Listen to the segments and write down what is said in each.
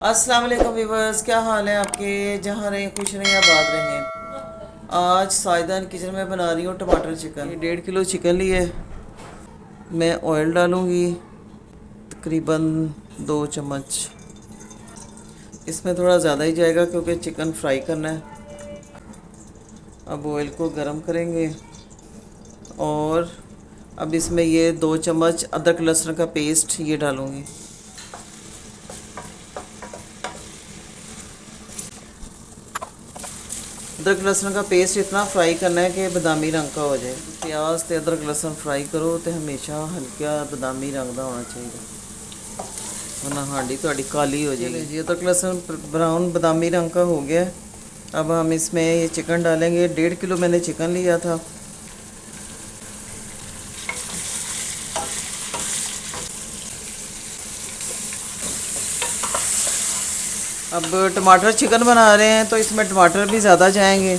अस्सलाम वालेकुम व्यूवर्स, क्या हाल है आपके। जहाँ रहें खुश रहें, आबाद रहें। आज साइदान किचन में बना रही हूँ टमाटर चिकन। ये 1.5 किलो चिकन ली है। मैं ऑयल डालूँगी तकरीबन 2 चम्मच। इसमें थोड़ा ज़्यादा ही जाएगा क्योंकि चिकन फ्राई करना है। अब ऑयल को गरम करेंगे और अब इसमें ये 2 चम्मच अदरक लहसुन का पेस्ट ये डालूँगी। अदरक लहसुन का पेस्ट इतना फ्राई करना है कि बादामी रंग का हो जाए। प्याज ते अदरक लहसुन फ्राई करो तो हमेशा हल्का बादामी रंग का होना चाहिए, वरना हांडी थोड़ी काली हो जाएगी। जी अदरक लहसुन ब्राउन बादामी रंग का हो गया। अब हम इसमें ये चिकन डालेंगे। 1.5 किलो मैंने चिकन लिया था। अब टमाटर चिकन बना रहे हैं तो इसमें टमाटर भी ज़्यादा जाएंगे।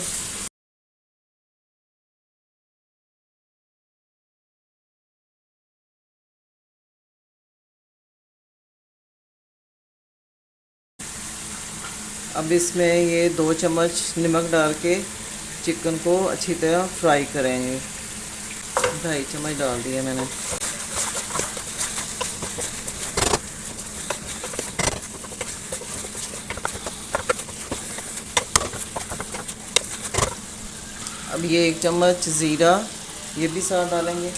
अब इसमें ये 2 चम्मच नमक डाल के चिकन को अच्छी तरह फ्राई करेंगे। 2.5 चम्मच डाल दिया मैंने। अब ये 1 चम्मच ज़ीरा ये भी साथ डालेंगे।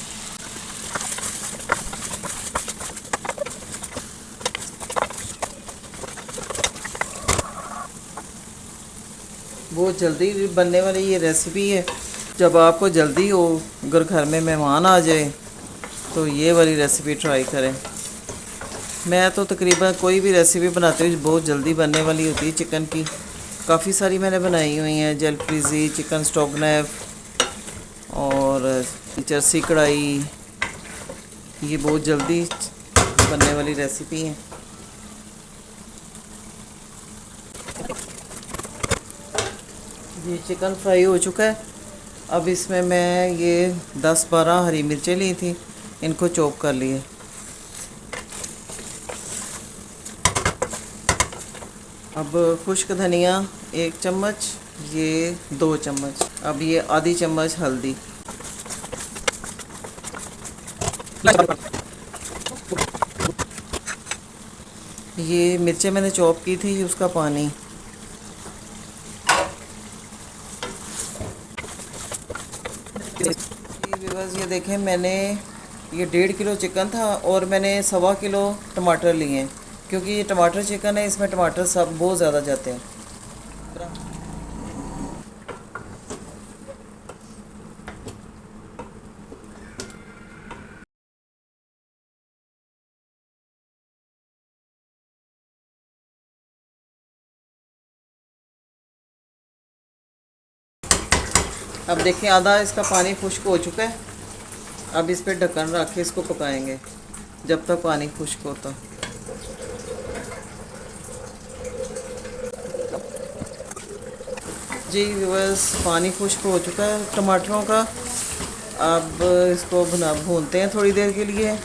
बहुत जल्दी बनने वाली ये रेसिपी है। जब आपको जल्दी हो, अगर घर में मेहमान आ जाए तो ये वाली रेसिपी ट्राई करें। मैं तो तकरीबन कोई भी रेसिपी बनाती हूँ बहुत जल्दी बनने वाली होती है चिकन की। काफ़ी सारी मैंने बनाई हुई हैं, जलफ्रीज़ी, चिकन स्टोगनैफ और चरसी कढ़ाई। ये बहुत जल्दी बनने वाली रेसिपी है। ये चिकन फ्राई हो चुका है। अब इसमें मैं ये 10-12 हरी मिर्चें ली थी, इनको चॉप कर लिए। अब खुश्क धनिया 1 चम्मच, ये 2 चम्मच। अब ये आधी चम्मच हल्दी। ये मिर्चें मैंने चॉप की थी, उसका पानी। ये देखें, मैंने ये 1.5 किलो चिकन था और मैंने 1.25 किलो टमाटर लिए हैं, क्योंकि ये टमाटर चिकन है, इसमें टमाटर सब बहुत ज़्यादा जाते हैं। अब देखें, आधा इसका पानी खुश्क हो चुका है। अब इस पर ढक्कन रख के इसको पकाएंगे जब तक पानी खुश्क होता। जी बस पानी खुश्क हो चुका है टमाटरों का। अब इसको भूनते हैं थोड़ी देर के लिए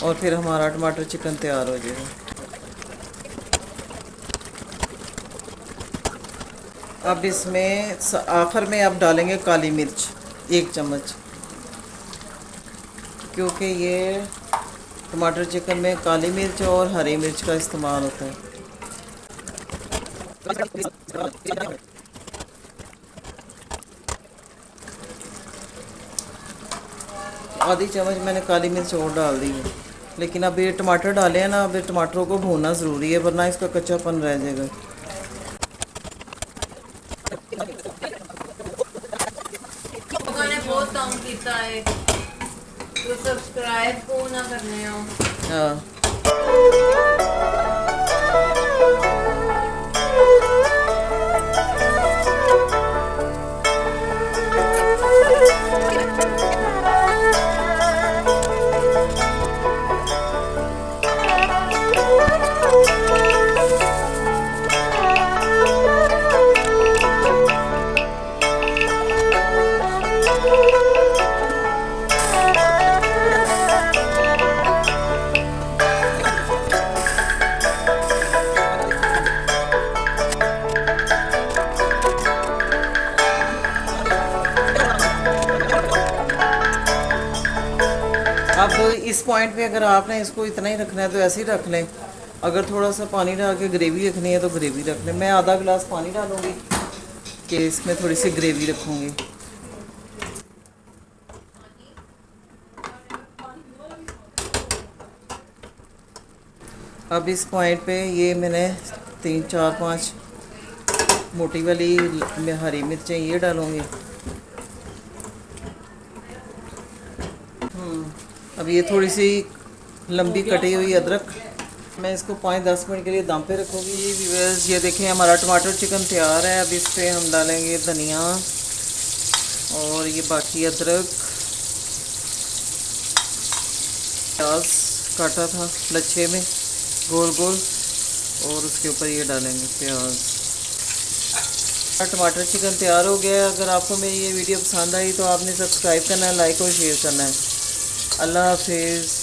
और फिर हमारा टमाटर चिकन तैयार हो जाएगा। अब इसमें आखिर में अब डालेंगे काली मिर्च 1 चम्मच, क्योंकि ये टमाटर चिकन में काली मिर्च और हरी मिर्च का इस्तेमाल होता है। आधी चम्मच मैंने काली मिर्च और डाल दी है। लेकिन अब ये टमाटर डाले हैं ना, अब ये टमाटरों को भूनना ज़रूरी है, वरना इसका कच्चापन रह जाएगा। लोगों ने बहुत तंग किया है तो सब्सक्राइब को ना करने हो। हाँ, इस पॉइंट पे अगर आपने इसको इतना ही रखना है तो ऐसे ही रख लें। अगर थोड़ा सा पानी डाल के ग्रेवी रखनी है तो ग्रेवी रख लें। मैं आधा गिलास पानी डालूँगी कि इसमें थोड़ी सी ग्रेवी रखूँगी। अब इस पॉइंट पे ये मैंने 3 4 5 मोटी वाली में हरी मिर्चें ये डालूँगी। अब ये थोड़ी सी लंबी कटी हुई अदरक, मैं इसको 5-10 मिनट के लिए दम पे रखूँगी। ये व्यूअर्स ये देखें हमारा टमाटर चिकन तैयार है। अब इस पर हम डालेंगे धनिया और ये बाकी अदरक, प्याज काटा था लच्छे में गोल गोल, और उसके ऊपर ये डालेंगे प्याज। टमाटर चिकन तैयार हो गया है। अगर आपको मेरी ये वीडियो पसंद आई तो आपने सब्सक्राइब करना है, लाइक और शेयर करना है। अल्लाह हाफिज़।